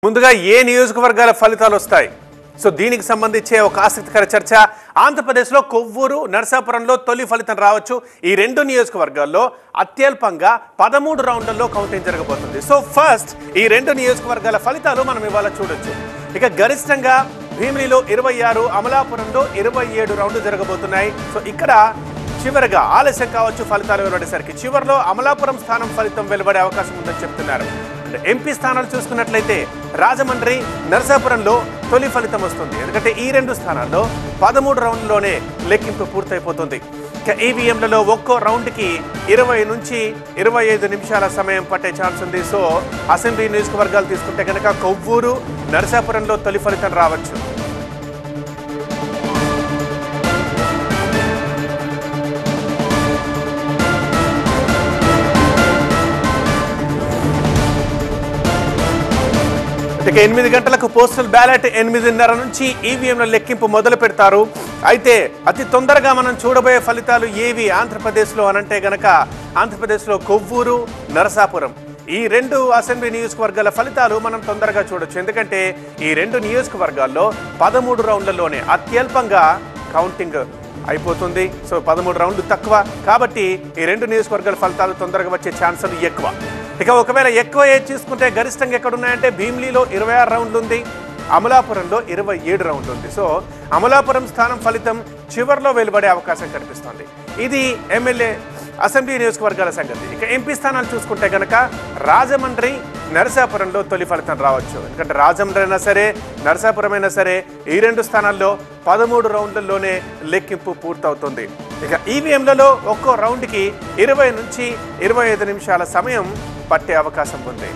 ముందుగా ఏ నియోజకవర్గాల ఫలితాలు వస్తాయి సో దీనికి సంబంధించే ఒక ఆసక్తికర చర్చ ఆంధ్రప్రదేశ్లో కొవ్వూరు నరసాపురంలో తొలి ఫలితం రావచ్చు ఈ రెండు నియోజకవర్గాల్లో అత్యల్పంగా 13 రౌండ్లలో కౌంటింగ్ జరగబోతుంది సో ఫస్ట్ ఈ రెండు నియోజకవర్గాల ఫలితాలు మనం ఇవాళ చూడొచ్చు ఇక గరిష్టంగా భీమిలిలో 26 అమలాపురంలో 27 రౌండ్లు జరగబోతున్నాయి సో ఇక్కడ చివరిగా ఆలస్యం కావచ్చు ఫలితాలు వెలువడేసరికి చివరిలో అమలాపురం స్థానం ఫలితం వెలువడే అవకాశం ఉందని చెప్తున్నారు ఎంపీ స్థానాలు చూసుకున్నట్లయితే రాజమండ్రి నరసాపురంలో తొలి ఫలితం వస్తుంది ఎందుకంటే ఈ రెండు స్థానాల్లో 13 రౌండ్లోనే లెక్కింపు పూర్తయిపోతుంది ఇక ఈవీఎంలలో ఒక్కో రౌండ్కి 20 నుంచి 25 నిమిషాల సమయం పట్టే ఛాన్స్ ఉంది సో అసెంబ్లీ నియోజకవర్గాలు తీసుకుంటే కనుక కొవ్వూరు నరసాపురంలో తొలి ఫలితం రావచ్చు ఇక 8 గంటలకు పోస్టల్ బ్యాలెట్ 8:30 నుంచి ఈవీఎంల లెక్కింపు మొదలు పెడతారు అయితే అతి తొందరగా మనం చూడబోయే ఫలితాలు ఏవి ఆంధ్రప్రదేశ్లో అనంటే గనక ఆంధ్రప్రదేశ్లో కొవ్వూరు నరసాపురం ఈ రెండు అసెంబ్లీ నియోజకవర్గాల ఫలితాలు మనం తొందరగా చూడొచ్చు ఎందుకంటే ఈ రెండు నియోజకవర్గాల్లో 13 రౌండ్లలోనే అత్యల్పంగా కౌంటింగ్ అయిపోతుంది సో 13 రౌండ్లు తక్కువ కాబట్టి ఈ రెండు నియోజకవర్గాల ఫలితాలు తొందరగా వచ్చే ఛాన్సులు ఎక్కువ ఇక ఒకవేళ ఎక్కువ ఏది చూసుకుంటే గరిష్టంగా ఎక్కడున్నాయంటే భీమిలిలో 26 రౌండ్లు ఉంది అమలాపురంలో 27 రౌండ్లు ఉంది సో అమలాపురం స్థానం ఫలితం చివరిలో వెలువడే అవకాశం కనిపిస్తోంది ఇది ఎమ్మెల్యే అసెంబ్లీ నియోజకవర్గాల సంగతి ఇక ఎంపీ స్థానాలు చూసుకుంటే కనుక రాజమండ్రి నరసాపురంలో తొలి ఫలితం రావచ్చు ఎందుకంటే రాజమండ్రి అయినా సరే నరసాపురం అయినా సరే ఈ రెండు స్థానాల్లో 13 రౌండ్లలోనే లెక్కింపు పూర్తవుతుంది ఇక ఈవీఎంలలో ఒక్కో రౌండ్కి 20 నుంచి 25 నిమిషాల సమయం పట్టే అవకాశం ఉంది